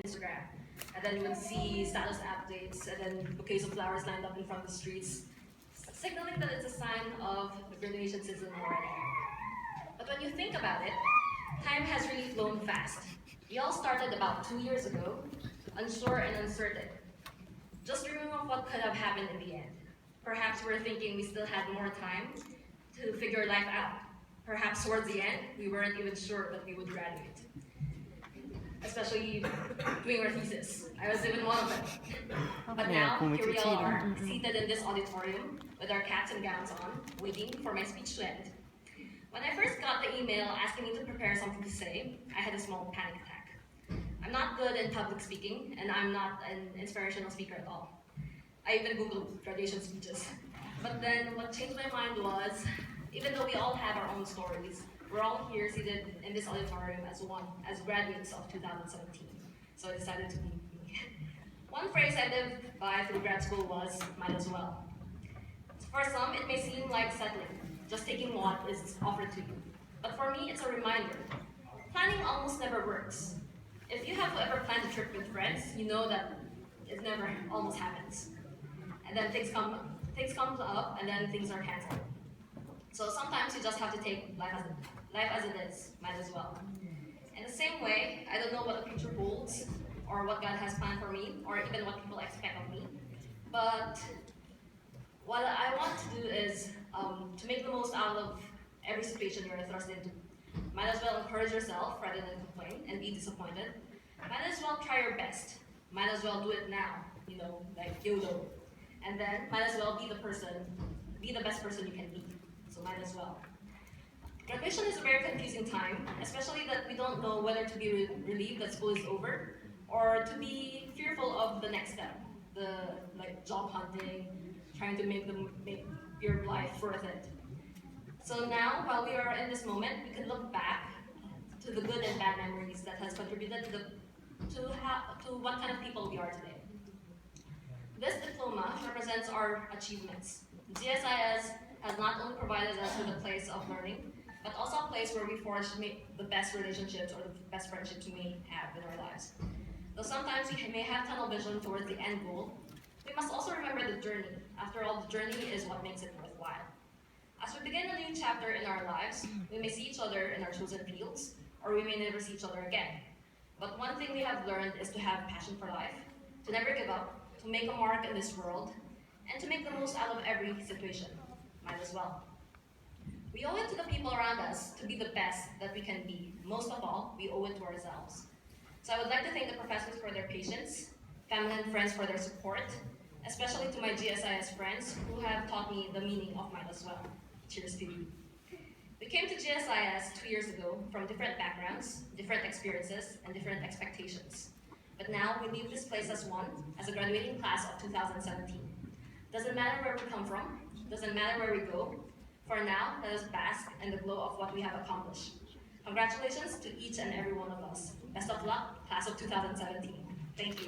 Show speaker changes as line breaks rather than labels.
Instagram. And then you would see status updates and then bouquets of flowers lined up in front of the streets, signaling that it's a sign of the graduation season already. But when you think about it, time has really flown fast. We all started about 2 years ago, unsure and uncertain, just dreaming of what could have happened in the end. Perhaps we're thinking we still had more time to figure life out. Perhaps towards the end, we weren't even sure that we would graduate. Especially doing our thesis. I was even one of them. But now, here we all are, seated in this auditorium with our caps and gowns on, waiting for my speech to end. When I first got the email asking me to prepare something to say, I had a small panic attack. I'm not good in public speaking, and I'm not an inspirational speaker at all. I even Googled graduation speeches. But then what changed my mind was, even though we all have our own stories, we're all here seated in this auditorium as graduates of 2017. So I decided to be me. One phrase I lived by through grad school was, might as well. For some, it may seem like settling, just taking what is offered to you. But for me, it's a reminder. Planning almost never works. If you have ever planned a trip with friends, you know that it never almost happens. And then things come up, and then things are canceled. So sometimes you just have to take life as it is, might as well. In the same way, I don't know what the future holds, or what God has planned for me, or even what people expect of me. But what I want to do is to make the most out of every situation you're thrust into. Might as well encourage yourself rather than complain and be disappointed. Might as well try your best. Might as well do it now, like YOLO. And then might as well be the best person you can be. So might as well. Graduation is a very confusing time, especially that we don't know whether to be relieved that school is over or to be fearful of the next step, the job hunting, trying to make your life worth it. So now, while we are in this moment, we can look back to the good and bad memories that has contributed to what kind of people we are today. This diploma represents our achievements. GSIS has not only provided us with a place of learning, but also a place where we forge the best relationships or the best friendships we may have in our lives. Though sometimes we may have tunnel vision towards the end goal, we must also remember the journey. After all, the journey is what makes it worthwhile. As we begin a new chapter in our lives, we may see each other in our chosen fields, or we may never see each other again. But one thing we have learned is to have passion for life, to never give up, to make a mark in this world, and to make the most out of every situation. Might as well. We owe it to the people around us to be the best that we can be. Most of all, we owe it to ourselves. So I would like to thank the professors for their patience, family and friends for their support, especially to my GSIS friends who have taught me the meaning of might as well. Cheers to you. We came to GSIS 2 years ago from different backgrounds, different experiences, and different expectations. But now we leave this place as one, as a graduating class of 2017. Doesn't matter where we come from, doesn't matter where we go. For now, let us bask in the glow of what we have accomplished. Congratulations to each and every one of us. Best of luck, class of 2017. Thank you.